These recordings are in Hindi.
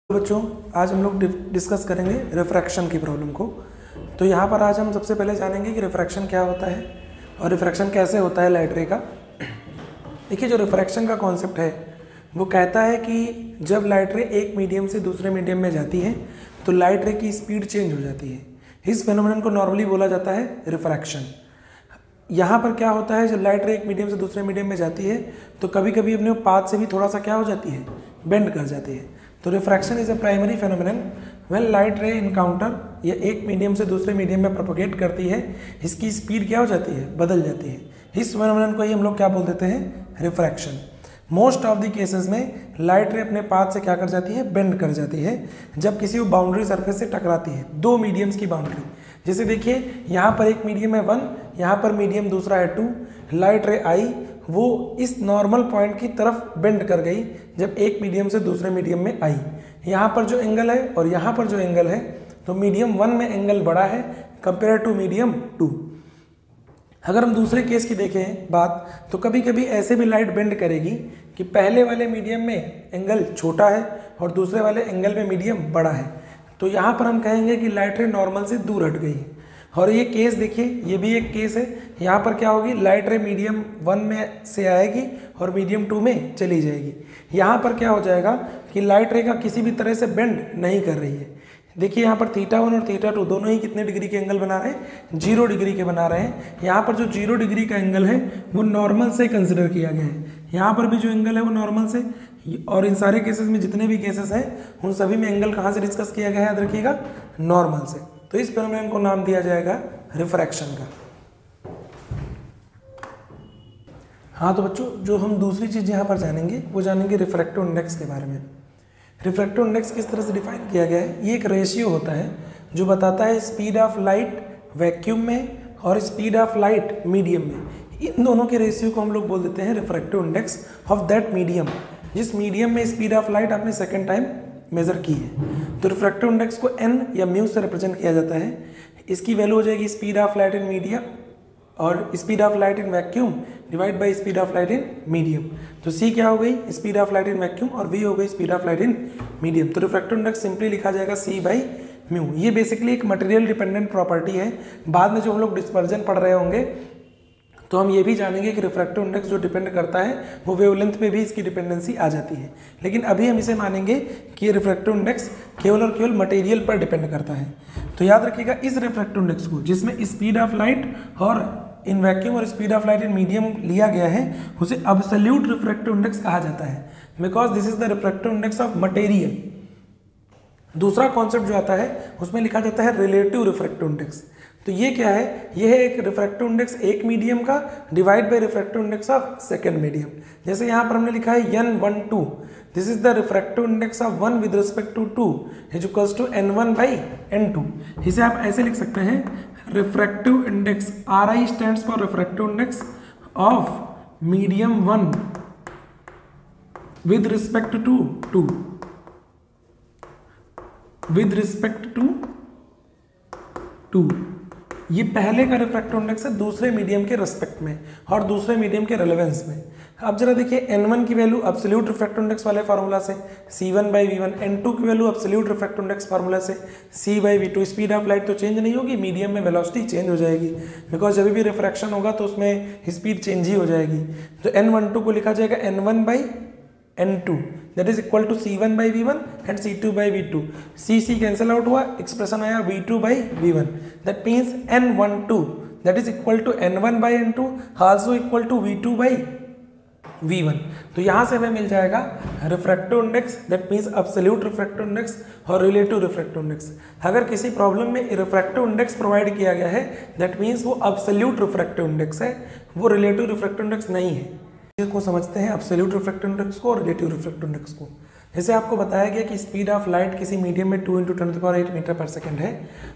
बच्चों, आज हम लोग डिस्कस करेंगे रिफ्रैक्शन की प्रॉब्लम को। तो यहाँ पर आज हम सबसे पहले जानेंगे कि रिफ्रैक्शन क्या होता है और रिफ्रैक्शन कैसे होता है लाइट रे का। देखिए, जो रिफ्रैक्शन का कॉन्सेप्ट है वो कहता है कि जब लाइट रे एक मीडियम से दूसरे मीडियम में जाती है तो लाइट रे की स्पीड चेंज हो जाती है। इस फेनोमेनन को नॉर्मली बोला जाता है रिफ्रैक्शन। यहाँ पर क्या होता है, जब लाइट रे एक मीडियम से दूसरे मीडियम में जाती है तो कभी कभी अपने पाथ से भी थोड़ा सा क्या हो जाती है, बेंड कर जाती है। तो refraction is a primary phenomenon when light रे इनकाउंटर, ये एक मीडियम से दूसरे मीडियम में प्रोपोगेट करती है, इसकी स्पीड क्या हो जाती है, बदल जाती है। इस फेनोमेनन को ही हम लोग क्या बोल देते हैं, refraction. Most of the cases में लाइट रे अपने पाथ से क्या कर जाती है, बेंड कर जाती है जब किसी बाउंड्री सरफेस से टकराती है, दो मीडियम्स की बाउंड्री। जैसे देखिए, यहाँ पर एक मीडियम है 1, यहाँ पर मीडियम दूसरा है 2। लाइट रे आई, वो इस नॉर्मल पॉइंट की तरफ बेंड कर गई जब एक मीडियम से दूसरे मीडियम में आई। यहाँ पर जो एंगल है और यहाँ पर जो एंगल है, तो मीडियम 1 में एंगल बड़ा है कंपेयर टू मीडियम 2। अगर हम दूसरे केस की देखें बात, तो कभी कभी ऐसे भी लाइट बेंड करेगी कि पहले वाले मीडियम में एंगल छोटा है और दूसरे वाले एंगल में मीडियम बड़ा है। तो यहाँ पर हम कहेंगे कि लाइट रे नॉर्मल से दूर हट गई है। और ये केस देखिए, ये भी एक केस है। यहाँ पर क्या होगी, लाइट रे मीडियम 1 में से आएगी और मीडियम 2 में चली जाएगी। यहाँ पर क्या हो जाएगा कि लाइट रे का किसी भी तरह से बेंड नहीं कर रही है। देखिए, यहाँ पर θ1 और θ2 दोनों ही कितने डिग्री के एंगल बना रहे हैं, 0 डिग्री के बना रहे हैं। यहाँ पर जो 0 डिग्री का एंगल है वो नॉर्मल से कंसिडर किया गया है। यहाँ पर भी जो एंगल है वो नॉर्मल से, और इन सारे केसेस में जितने भी केसेस हैं उन सभी में एंगल कहाँ से डिस्कस किया गया है, याद रखिएगा, नॉर्मल से। तो इस फेनोमेनन को नाम दिया जाएगा रिफ्रैक्शन का। हाँ, तो बच्चों, जो हम दूसरी चीज़ यहाँ पर जानेंगे वो जानेंगे रिफ्रैक्टिव इंडेक्स के बारे में। रिफ्रैक्टिव इंडेक्स किस तरह से डिफाइन किया गया है, ये एक रेशियो होता है जो बताता है स्पीड ऑफ लाइट वैक्यूम में और स्पीड ऑफ लाइट मीडियम में। इन दोनों के रेशियो को हम लोग बोल देते हैं refractive index of that medium, जिस मीडियम में स्पीड ऑफ लाइट आपने सेकेंड टाइम मेजर की है। तो रिफ्रैक्टिव इंडेक्स को n या म्यू से रिप्रेजेंट किया जाता है। इसकी वैल्यू हो जाएगी speed of light in medium और speed of light in vacuum divide by speed of light in medium. तो c क्या हो गई, speed of light in vacuum, और v हो गई speed of light in medium. तो रिफ्रैक्टिव इंडेक्स सिंपली लिखा जाएगा c बाई म्यू। ये बेसिकली एक मटेरियल डिपेंडेंट प्रॉपर्टी है। बाद में जो हम लोग डिस्पर्जन पढ़ रहे होंगे तो हम ये भी जानेंगे कि रिफ्रैक्टिव इंडेक्स जो डिपेंड करता है वो वेवलेंथ पे भी इसकी डिपेंडेंसी आ जाती है। लेकिन अभी हम इसे मानेंगे कि ये रिफ्रैक्टिव इंडेक्स केवल और केवल मटेरियल पर डिपेंड करता है। तो याद रखिएगा, इस रिफ्रैक्टिव इंडेक्स को, जिसमें स्पीड ऑफ लाइट और इन वैक्यूम और speed of light in medium लिया गया है, उसे एब्सोल्यूट रिफ्रैक्टिव इंडेक्स कहा जाता है, because this is the refractive index of material. दूसरा कॉन्सेप्ट जो आता है उसमें लिखा जाता है रिलेटिव रिफ्रैक्टिव इंडेक्स। तो ये क्या है, ये है एक रिफ्रैक्टिव इंडेक्स एक मीडियम का divide by refractive index of second medium. जैसे यहाँ पर हमने लिखा है n12, this is the refractive index of 1 with respect to 2 is equals to n1 by n2। इसे आप ऐसे लिख सकते हैं, refractive index RI stands for refractive index of medium 1 with respect to 2 with respect to 2। ये पहले का रिफ्रैक्टिव इंडेक्स है दूसरे मीडियम के रेस्पेक्ट में और दूसरे मीडियम के रेलेवेंस में। अब जरा देखिए, n1 की वैल्यू एब्सोल्यूट रिफ्रैक्टिव इंडेक्स वाले फार्मूला से c1 बाई v1, n2 की value absolute refractive index formula से c by v2। Speed of light तो चेंज नहीं होगी, मीडियम में वेलोसिटी चेंज हो जाएगी, बिकॉज जब भी रिफ्रैक्शन होगा तो उसमें स्पीड चेंज ही हो जाएगी। तो n12 को लिखा जाएगा n1 by n2, that is equal to c1 by v1 and c2 by v2। c cancel out हुआ, एक्सप्रेशन आया v2 by v1। that means n12 that is equal to n1 by n2 also equal to v2 by v1। तो यहाँ से हमें मिल जाएगा refractive index, that means absolute refractive index और रिलेटिव रिफ्रैक्टिव इंडेक्स। अगर किसी प्रॉब्लम में रिफ्रैक्टिव इंडेक्स प्रोवाइड किया गया है, दैट मीन्स वो एब्सोल्यूट रिफ्रैक्टिव इंडेक्स है, वो रिलेटिव रिफ्रैक्टिव इंडेक्स नहीं है। को समझते हैं एब्सोल्यूट रिफ्रैक्टिव इंडेक्स को और रिलेटिव रिफ्रैक्टिव इंडेक्स को। जैसे आपको बताया गया कि स्पीड ऑफ लाइट किसी मीडियम में 2 × 10⁸ मीटर पर सेकंड है,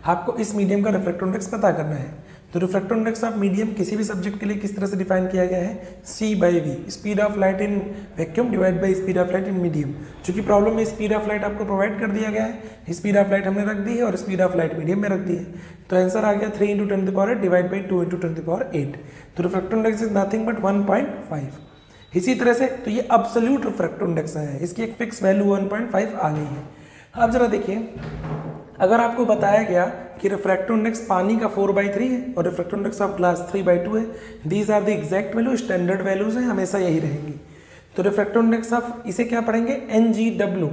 आपको इस मीडियम का रिफ्रैक्टिव इंडेक्स पता करना है। तो रिफ्रैक्टिव इंडेक्स ऑफ मीडियम किसी भी सब्जेक्ट के लिए किस तरह से डिफाइन किया गया है, c by v, speed of light in vacuum divide by speed of light in medium. चूंकि प्रॉब्लम में स्पीड ऑफ लाइट आपको प्रोवाइड कर दिया गया है, स्पीड ऑफ लाइट हमने रख दी है और स्पीड ऑफ लाइट मीडियम में रख दी है, तो आंसर आ गया 3 × 10⁸ डिवाइड बाई 2 × 10⁸। तो refractive index is nothing but 1.5। इसी तरह से तो ये एब्सोल्यूट रिफ्रैक्टिव इंडेक्स है, इसकी एक फिक्स वैल्यू 1.5 आ गई है। अब जरा देखिए, अगर आपको बताया गया कि रिफ्रैक्टिव इंडेक्स पानी का 4/3 है और रिफ्रैक्टिव इंडेक्स ऑफ ग्लास 3/2 है, these are the exact value, standard values हैं, हमेशा यही रहेंगी। तो रिफ्रैक्टिव इंडेक्स ऑफ, इसे क्या पढ़ेंगे, NGW,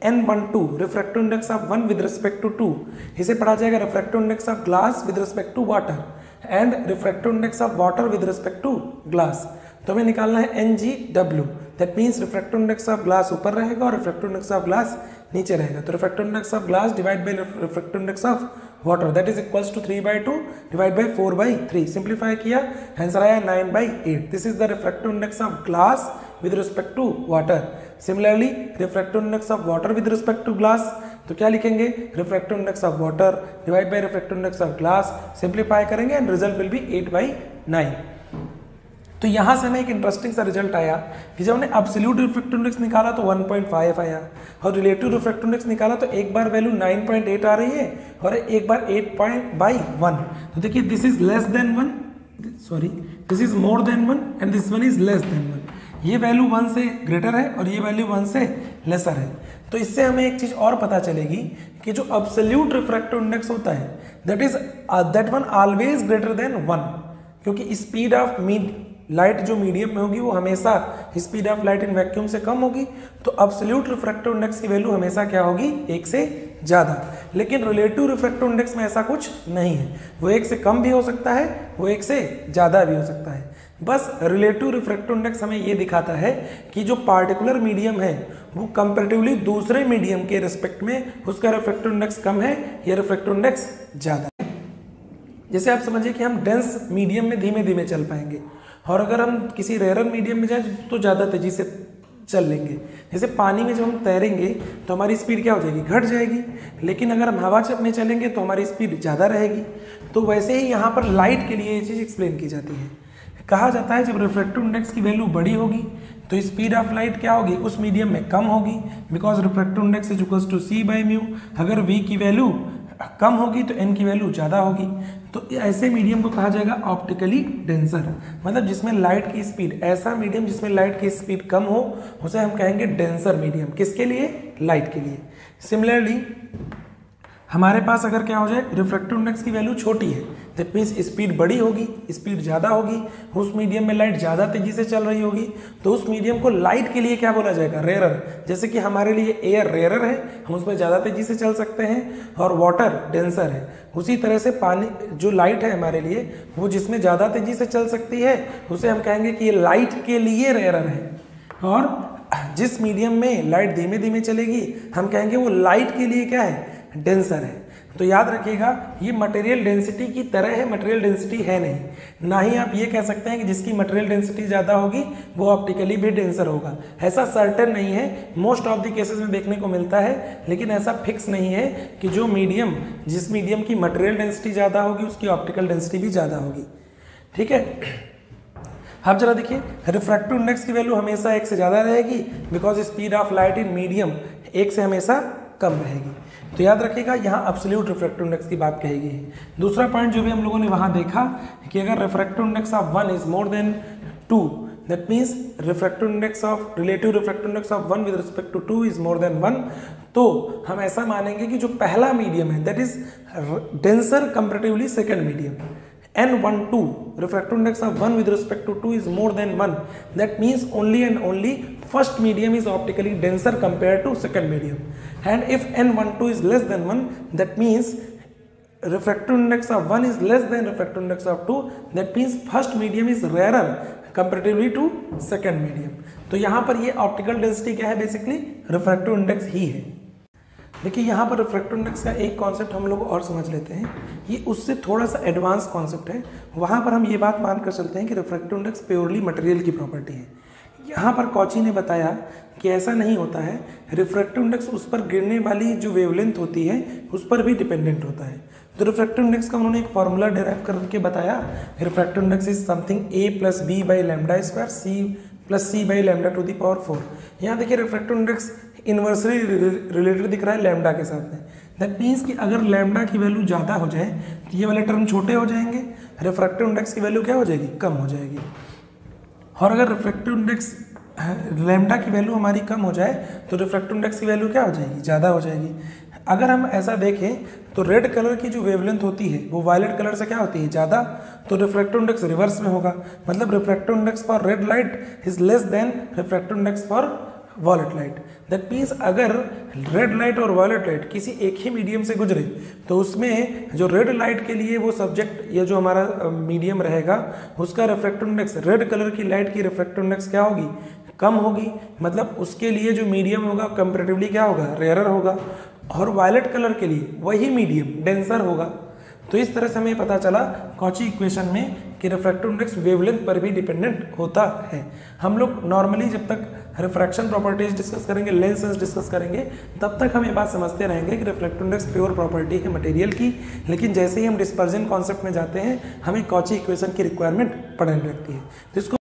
N12 refractive index of 1 with respect to 2, इसे पढ़ा जाएगा refractive index of glass with respect to water and refractive index of water with respect to glass. तो हमें निकालना है NGW, that means refractive index of glass ऊपर रहेगा और रिफ्रैक्टिव इंडेक्स ऑफ ग्लास नीचे रहेगा। तो refractive index of glass divide by refractive index of water, that is equals to 3/2 divide by 4/3। Simplify किया, आंसर आया 9/8। This is the refractive index of glass with respect to water. Similarly refractive index of water with respect to glass, तो क्या लिखेंगे, refractive index of water divide by refractive index of glass, simplify करेंगे एंड रिजल्ट विल बी 8/9। तो यहां से हमें एक इंटरेस्टिंग सा रिजल्ट आया कि जब हमने एब्सोल्यूट रिफ्रैक्टिव इंडेक्स निकाला तो 1.5 आया और रिलेटिव रिफ्रैक्टिव इंडेक्स निकाला तो एक बार वैल्यू 9.8 आ रही है और एक बार 8/1। तो देखिए, this is less than 1, sorry this is more than 1 and this one is less than 1। ये वैल्यू 1 से ग्रेटर है और ये वैल्यू 1 से लेसर है। तो इससे हमें एक चीज और पता चलेगी कि जो एब्सोल्यूट रिफ्रैक्टिव इंडेक्स होता है that one always greater than 1, क्योंकि स्पीड ऑफ लाइट जो मीडियम में होगी वो हमेशा speed of light in vacuum से कम होगी। तो एब्सोल्यूट रिफ्रैक्टिव इंडेक्स की वैल्यू हमेशा क्या होगी, 1 से ज़्यादा। लेकिन रिलेटिव रिफ्रैक्टिव इंडेक्स में ऐसा कुछ नहीं है, वो 1 से कम भी हो सकता है, वो 1 से ज़्यादा भी हो सकता है। बस रिलेटिव रिफ्रैक्टिव इंडेक्स हमें ये दिखाता है कि जो पार्टिकुलर मीडियम है वो कंपैरेटिवली दूसरे मीडियम के रिस्पेक्ट में उसका रिफ्रैक्टिव इंडेक्स कम है या रिफ्रैक्टिव इंडेक्स ज़्यादा है। जैसे आप समझिए कि हम डेंस मीडियम में धीमे धीमे चल पाएंगे और अगर हम किसी रेयर मीडियम में जाए तो ज़्यादा तेजी से चल लेंगे। जैसे पानी में जब हम तैरेंगे तो हमारी स्पीड क्या हो जाएगी, घट जाएगी, लेकिन अगर हम हवा में चलेंगे तो हमारी स्पीड ज़्यादा रहेगी। तो वैसे ही यहाँ पर लाइट के लिए ये चीज़ एक्सप्लेन की जाती है। कहा जाता है जब रिफ्रैक्टिव इंडेक्स की वैल्यू बड़ी होगी तो स्पीड ऑफ लाइट क्या होगी, उस मीडियम में कम होगी, because refractive index is equals to c/μ। अगर v की वैल्यू कम होगी तो n की वैल्यू ज़्यादा होगी। तो ऐसे मीडियम को कहा जाएगा ऑप्टिकली डेंसर, मतलब जिसमें लाइट की स्पीड, ऐसा मीडियम जिसमें लाइट की स्पीड कम हो उसे हम कहेंगे डेंसर मीडियम। किसके लिए, लाइट के लिए। सिमिलरली हमारे पास अगर क्या हो जाए, रिफ्रैक्टिव इंडेक्स की वैल्यू छोटी है, दैट मीन्स स्पीड बड़ी होगी, स्पीड ज़्यादा होगी, उस मीडियम में लाइट ज़्यादा तेजी से चल रही होगी, तो उस मीडियम को लाइट के लिए क्या बोला जाएगा, रेयरर। जैसे कि हमारे लिए एयर रेयरर है, हम उसमें ज़्यादा तेजी से चल सकते हैं, और वाटर डेंसर है। उसी तरह से पानी, जो लाइट है हमारे लिए, वो जिसमें ज़्यादा तेजी से चल सकती है उसे हम कहेंगे कि ये लाइट के लिए रेयरर है, और जिस मीडियम में लाइट धीमे धीमे चलेगी हम कहेंगे वो लाइट के लिए क्या है, डेंसर है। तो याद रखिएगा, ये मटेरियल डेंसिटी की तरह है, मटेरियल डेंसिटी है नहीं। ना ही आप ये कह सकते हैं कि जिसकी मटेरियल डेंसिटी ज़्यादा होगी वो ऑप्टिकली भी डेंसर होगा, ऐसा सर्टेन नहीं है। मोस्ट ऑफ द केसेस में देखने को मिलता है, लेकिन ऐसा फिक्स नहीं है कि जो मीडियम, जिस मीडियम की मटेरियल डेंसिटी ज़्यादा होगी उसकी ऑप्टिकल डेंसिटी भी ज़्यादा होगी। ठीक है, अब जरा देखिए, रिफ्रैक्टिव इंडेक्स की वैल्यू हमेशा 1 से ज़्यादा रहेगी, because speed of light in medium 1 से हमेशा कम रहेगी। तो याद रखिएगा, यहाँ एब्सोल्यूट रिफ्रैक्टिव इंडेक्स की बात कही गई है। दूसरा पॉइंट जो भी हम लोगों ने वहाँ देखा कि अगर refractive index of 1 is more than 2, that means refractive index of, relative refractive index of 1 with respect to 2 is more than 1, तो हम ऐसा मानेंगे कि जो पहला मीडियम है that is denser comparatively second medium. N12 refractive index of 1 with respect to 2 is more than 1. That means only and only first medium is optically denser compared to second medium. And if N12 is less than 1, that means refractive index of 1 is less than refractive index of 2. That means first medium is rarer comparatively to second medium. तो यहाँ पर ये optical density क्या है, बेसिकली refractive index ही है। देखिए, यहाँ पर रिफ्रैक्टिव इंडेक्स का एक कॉन्सेप्ट हम लोग और समझ लेते हैं, ये उससे थोड़ा सा एडवांस कॉन्सेप्ट है। वहाँ पर हम ये बात मान कर चलते हैं कि रिफ्रैक्टिव इंडेक्स प्योरली मटेरियल की प्रॉपर्टी है। यहाँ पर कॉची ने बताया कि ऐसा नहीं होता है, रिफ्रैक्टिव इंडेक्स उस पर गिरने वाली जो वेवलेंथ होती है उस पर भी डिपेंडेंट होता है। तो रिफ्रैक्टिव इंडेक्स का उन्होंने एक फॉर्मूला डिराइव करके बताया, refractive index is something a+b/λ² c+c/λ⁴। यहाँ देखिए, रिफ्रैक्टिव इंडेक्स इन्वर्सली रिलेटेड दिख रहा है लैम्डा के साथ में। दैट मीन्स कि अगर लैम्डा की वैल्यू ज़्यादा हो जाए तो ये वाले टर्म छोटे हो जाएंगे, रिफ्रैक्टिव इंडेक्स की वैल्यू क्या हो जाएगी, कम हो जाएगी। और अगर रिफ्रैक्टिव इंडेक्स लैम्डा की वैल्यू हमारी कम हो जाए तो रिफ्रैक्टिव इंडेक्स की वैल्यू क्या हो जाएगी, ज़्यादा हो जाएगी। अगर हम ऐसा देखें तो रेड कलर की जो वेवलेंथ होती है वो वायलेट कलर से क्या होती है, ज़्यादा, तो रिफ्रैक्टिव इंडेक्स रिवर्स में होगा। मतलब refractive index for red light is less than refractive index for wallet light. That means अगर रेड लाइट और वॉलेट लाइट किसी एक ही मीडियम से गुजरे तो उसमें जो रेड लाइट के लिए वो सब्जेक्ट या जो हमारा मीडियम रहेगा उसका रिफ्रैक्टिव इंडेक्स, रेड कलर की लाइट की रिफ्रैक्टिव इंडेक्स क्या होगी, कम होगी। मतलब उसके लिए जो मीडियम होगा कंपैरेटिवली क्या होगा, रेयरर होगा। और वायलेट कलर के लिए वही मीडियम डेंसर होगा। तो इस तरह से हमें पता चला कॉची इक्वेशन में कि रिफ्रैक्टिव इंडेक्स वेवलेंथ पर भी डिपेंडेंट होता है। हम लोग नॉर्मली जब तक रिफ्रैक्शन प्रॉपर्टीज डिस्कस करेंगे, लेंसेज डिस्कस करेंगे, तब तक हम ये बात समझते रहेंगे कि रिफ्रैक्टिव इंडेक्स प्योर प्रॉपर्टी है मटेरियल की। लेकिन जैसे ही हम डिस्पर्जन कॉन्सेप्ट में जाते हैं हमें कॉची इक्वेशन की रिक्वायरमेंट पड़ने लगती है। तो इसको